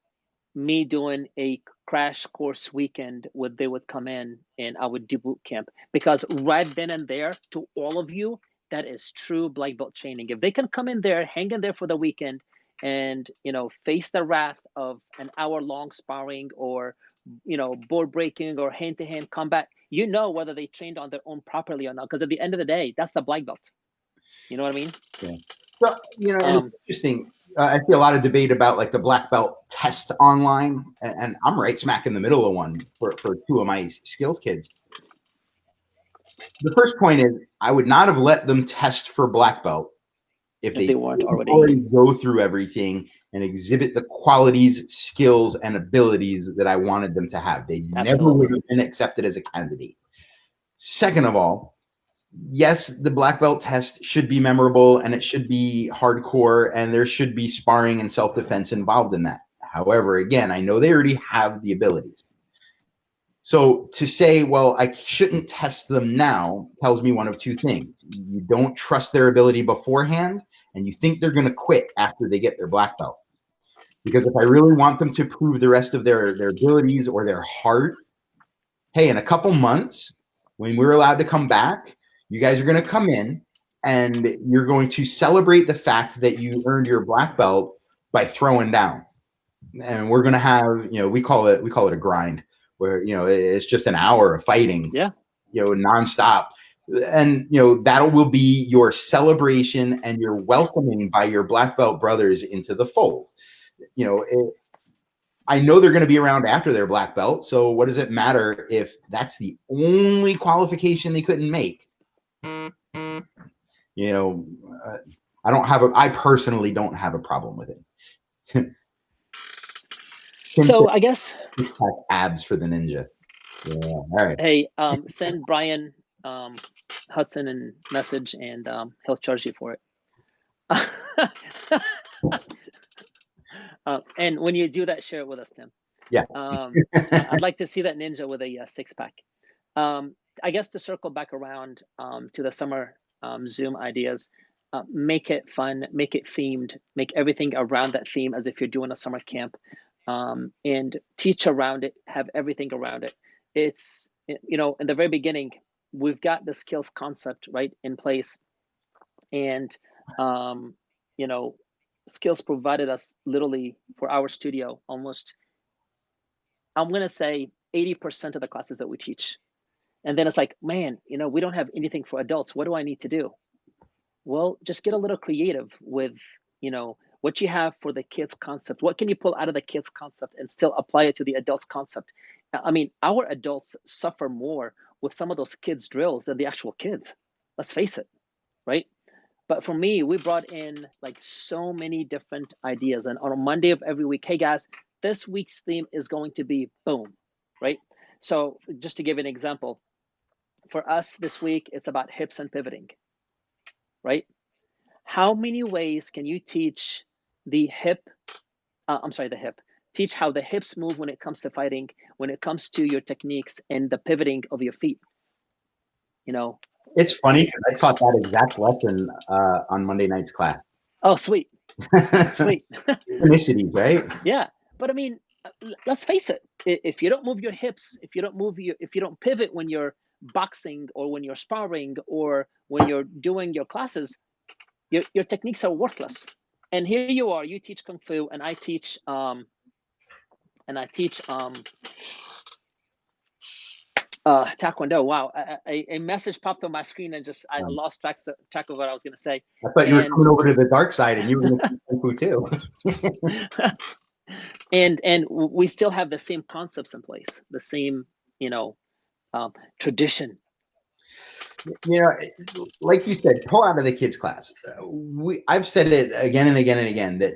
me doing a crash course weekend where they would come in and I would do boot camp. Because right then and there, to all of you, that is true black belt training. If they can come in there, hang in there for the weekend, and face the wrath of an hour-long sparring or board breaking or hand-to-hand combat, whether they trained on their own properly or not. Because at the end of the day, that's the black belt. You know what I mean? Yeah. So it's interesting. I see a lot of debate about like the black belt test online, and I'm right smack in the middle of one for 2 of my Skillz kids. The first point is I would not have let them test for black belt if they weren't already go through everything and exhibit the qualities, skills, and abilities that I wanted them to have. They never would have been accepted as a candidate. Second of all, yes, the black belt test should be memorable and it should be hardcore and there should be sparring and self-defense involved in that. However, again, I know they already have the abilities. So to say, well, I shouldn't test them now tells me one of 2 things. You don't trust their ability beforehand, and you think they're going to quit after they get their black belt. Because if I really want them to prove the rest of their abilities or their heart, hey, in a couple months, when we're allowed to come back, you guys are going to come in and you're going to celebrate the fact that you earned your black belt by throwing down. And we're going to have, we call it a grind, where, it's just an hour of fighting, nonstop. And, that will be your celebration and your welcoming by your black belt brothers into the fold. I know they're going to be around after their black belt. So what does it matter if that's the only qualification they couldn't make? I personally don't have a problem with it. So I guess abs for the ninja. Yeah. All right. Hey, send Brian Hudson a message, and he'll charge you for it. And when you do that, share it with us, Tim. Yeah. I'd like to see that ninja with a six-pack. I guess to circle back around to the summer Zoom ideas, make it fun, make it themed, make everything around that theme as if you're doing a summer camp, and teach around it, have everything around it. It's, in the very beginning, we've got the Skillz concept right in place, and Skillz provided us literally for our studio almost, I'm going to say 80% of the classes that we teach. And then it's like, man, we don't have anything for adults. What do I need to do? Well, just get a little creative with, what you have for the kids concept. What can you pull out of the kids concept and still apply it to the adults concept? I mean, our adults suffer more with some of those kids drills than the actual kids. Let's face it, right? But for me, we brought in like so many different ideas. And on a Monday of every week, hey guys, this week's theme is going to be boom, right? So just to give an example, for us this week, it's about hips and pivoting, right? How many ways can you teach the hip? Teach how the hips move when it comes to fighting, when it comes to your techniques and the pivoting of your feet. It's funny because I taught that exact lesson on Monday night's class. Oh, sweet. Sweet. Synchronicities, right? Yeah. But I mean, let's face it. If you don't move your hips, if you don't pivot when you're boxing or when you're sparring or when you're doing your classes, your techniques are worthless. And here you are, you teach Kung Fu and I teach Taekwondo. Wow, a message popped on my screen and I lost track of what I was going to say. I thought you were coming over to the dark side and you were going to teach Kung Fu too. and we still have the same concepts in place, the same tradition. Like you said, pull out of the kids' class. I've said it again and again and again that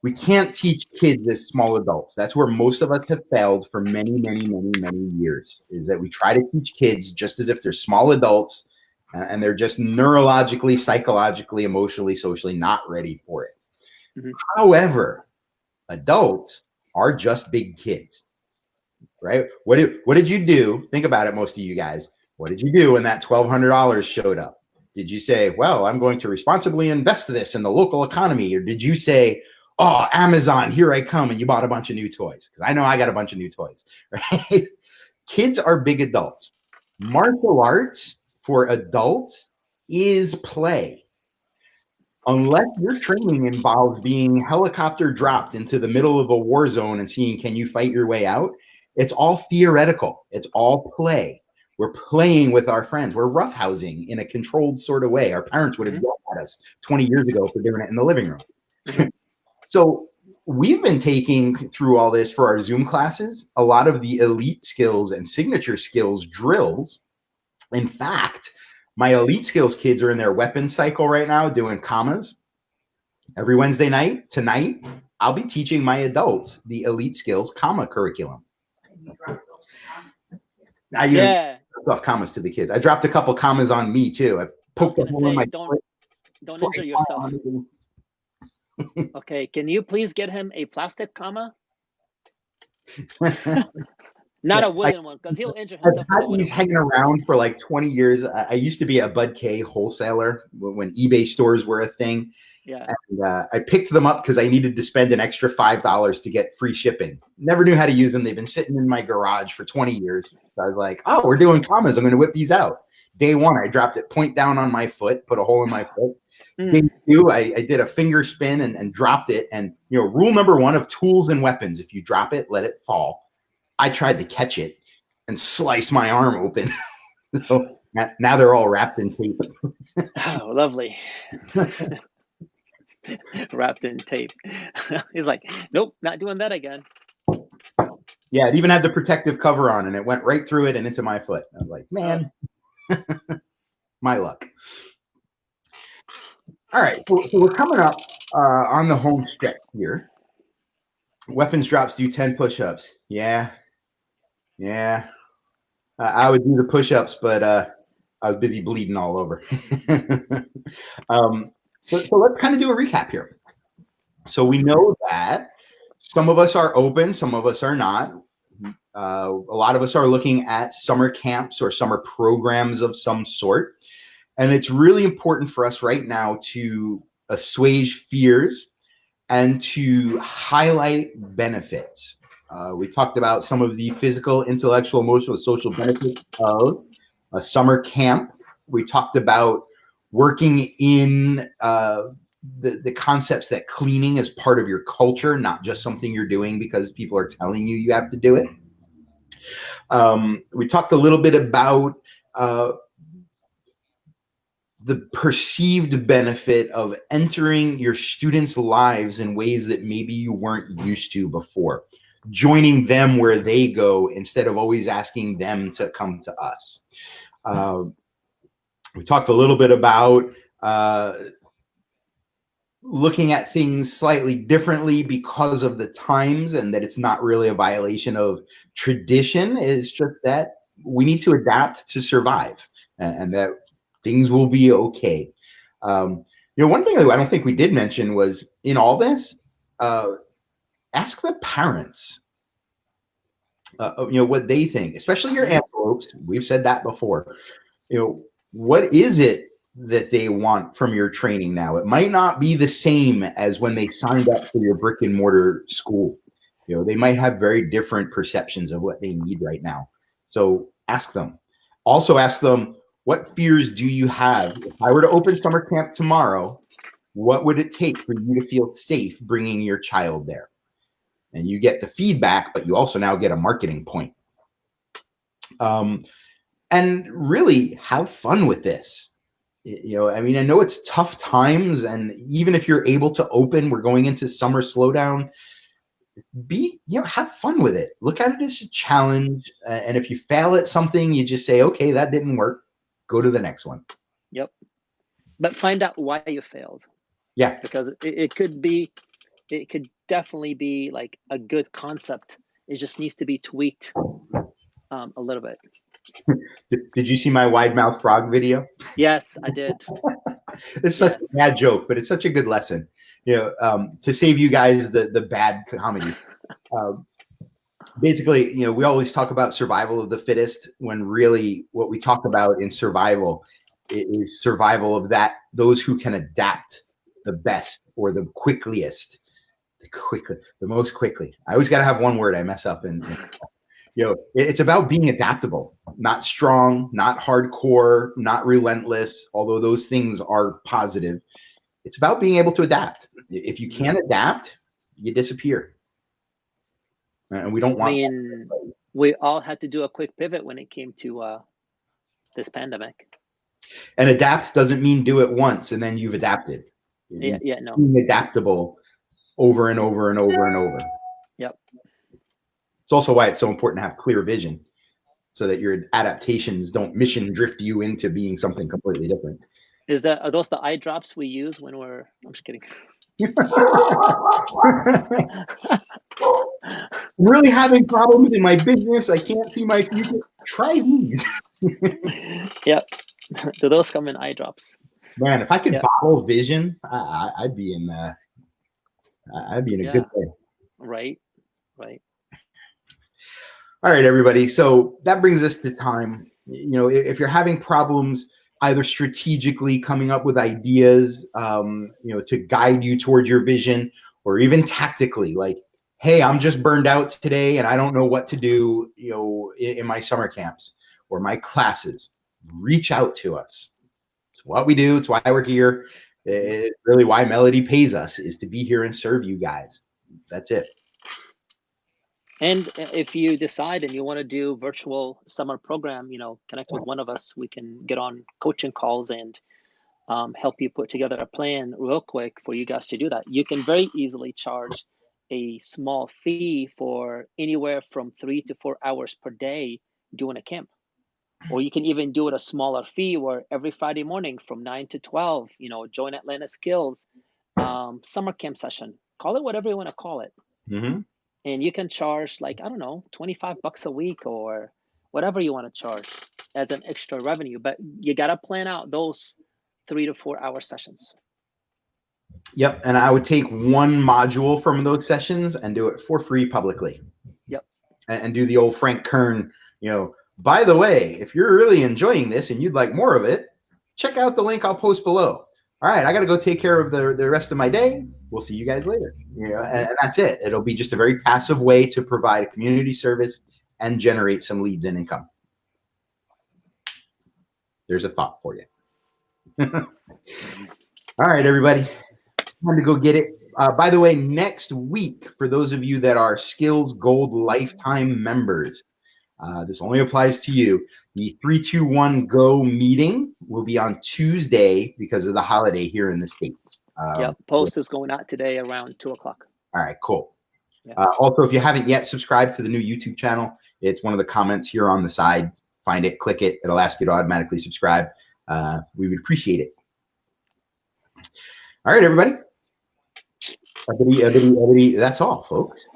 we can't teach kids as small adults. That's where most of us have failed for many, many, many, many years, is that we try to teach kids just as if they're small adults and they're just neurologically, psychologically, emotionally, socially not ready for it. Mm-hmm. However, adults are just big kids, right? What did you do? Think about it, most of you guys. What did you do when that $1,200 showed up? Did you say, well, I'm going to responsibly invest this in the local economy? Or did you say, oh, Amazon, here I come, and you bought a bunch of new toys? Because I know I got a bunch of new toys, right? Kids are big adults. Martial arts for adults is play. Unless your training involves being helicopter dropped into the middle of a war zone and seeing, can you fight your way out? It's all theoretical. It's all play. We're playing with our friends. We're roughhousing in a controlled sort of way. Our parents would have yelled at us 20 years ago for doing it in the living room. So we've been taking through all this for our Zoom classes, a lot of the elite skills and signature skills drills. In fact, my elite skills kids are in their weapons cycle right now doing commas. Every Wednesday night, tonight, I'll be teaching my adults the elite skills comma curriculum. I dropped commas to the kids. I dropped a couple commas on me too. I poked a hole in my don't injure yourself. Okay, can you please get him a plastic comma? Not a wooden one, because he'll injure himself. He's hanging around for like 20 years. I used to be a Bud K wholesaler when eBay stores were a thing. Yeah. And I picked them up because I needed to spend an extra $5 to get free shipping. Never knew how to use them. They've been sitting in my garage for 20 years. So I was like, oh, we're doing commas. I'm going to whip these out. Day one, I dropped it point down on my foot, put a hole in my foot. Day two, I did a finger spin and dropped it. And, rule number one of tools and weapons, if you drop it, let it fall. I tried to catch it and sliced my arm open. So now they're all wrapped in tape. Oh, lovely. Wrapped in tape. He's like, nope, not doing that again. Yeah, it even had the protective cover on, and it went right through it and into my foot. I was like, man, my luck. All right, so we're coming up on the home stretch here. Weapons drops do 10 push-ups. Yeah. I would do the push-ups, but I was busy bleeding all over. So let's kind of do a recap here. So we know that some of us are open, some of us are not. A lot of us are looking at summer camps or summer programs of some sort. And it's really important for us right now to assuage fears and to highlight benefits. We talked about some of the physical, intellectual, emotional, social benefits of a summer camp. We talked about working in the concepts that cleaning is part of your culture, not just something you're doing because people are telling you you have to do it. We talked a little bit about the perceived benefit of entering your students' lives in ways that maybe you weren't used to before, joining them where they go instead of always asking them to come to us. We talked a little bit about looking at things slightly differently because of the times, and that it's not really a violation of tradition. It's just that we need to adapt to survive, and that things will be okay. One thing that I don't think we did mention was in all this, ask the parents, what they think, especially your antelopes. We've said that before. What is it that they want from your training now? It might not be the same as when they signed up for your brick and mortar school. They might have very different perceptions of what they need right now. So ask them. Also ask them, what fears do you have? If I were to open summer camp tomorrow, what would it take for you to feel safe bringing your child there? And you get the feedback, but you also now get a marketing point. And really have fun with this. I know it's tough times, and even if you're able to open, we're going into summer slowdown. Have fun with it. Look at it as a challenge. And if you fail at something, you just say, okay, that didn't work. Go to the next one. Yep. But find out why you failed. Yeah. Because it could definitely be like a good concept. It just needs to be tweaked a little bit. Did you see my wide mouth frog video? Yes, I did. It's such a bad joke, but it's such a good lesson. To save you guys the bad comedy. Basically, we always talk about survival of the fittest, when really what we talk about in survival is survival of those who can adapt the best or the quickliest, the most quickly. I always got to have one word I mess up in. It's about being adaptable, not strong, not hardcore, not relentless, although those things are positive. It's about being able to adapt. If you can't adapt, you disappear. And we don't want that. We all had to do a quick pivot when it came to this pandemic. And adapt doesn't mean do it once and then you've adapted. No. Being adaptable over and over and over and over. Yep. It's also why it's so important to have clear vision, so that your adaptations don't mission drift you into being something completely different. Are those the eye drops we use when we're? I'm just kidding. I'm really having problems in my business. I can't see my future. Try these. Yep. Do those come in eye drops? Man, if I could bottle vision, I'd be in a good way. Right. All right, everybody. So that brings us to time. If you're having problems either strategically coming up with ideas, to guide you toward your vision, or even tactically, like, hey, I'm just burned out today and I don't know what to do, in my summer camps or my classes. Reach out to us. It's what we do. It's why we're here. It's really why Melody pays us, is to be here and serve you guys. That's it. And if you decide and you want to do virtual summer program, connect with one of us. We can get on coaching calls and help you put together a plan real quick for you guys to do that. You can very easily charge a small fee for anywhere from 3 to 4 hours per day doing a camp. Or you can even do it a smaller fee where every Friday morning from 9 to 12, join Atlanta Skillz summer camp session. Call it whatever you want to call it. Mm-hmm. And you can charge, like, I don't know, $25 a week or whatever you want to charge as an extra revenue. But you got to plan out those 3 to 4 hour sessions. Yep. And I would take one module from those sessions and do it for free publicly. Yep. And do the old Frank Kern, by the way, if you're really enjoying this and you'd like more of it, check out the link I'll post below. All right, I got to go take care of the rest of my day. We'll see you guys later. And that's it. It'll be just a very passive way to provide a community service and generate some leads and income. There's a thought for you. All right, everybody. It's time to go get it. By the way, next week, for those of you that are Skillz Gold Lifetime members, this only applies to you. The 3-2-1 Go meeting will be on Tuesday because of the holiday here in the States. Post is going out today around 2 o'clock. All right, cool. Yeah. Also, if you haven't yet subscribed to the new YouTube channel, it's one of the comments here on the side. Find it, click it. It'll ask you to automatically subscribe. We would appreciate it. All right, everybody. That's all, folks.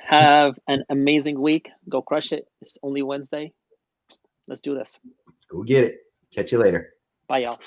Have an amazing week. Go crush it. It's only Wednesday. Let's do this. Go get it. Catch you later. Bye, y'all.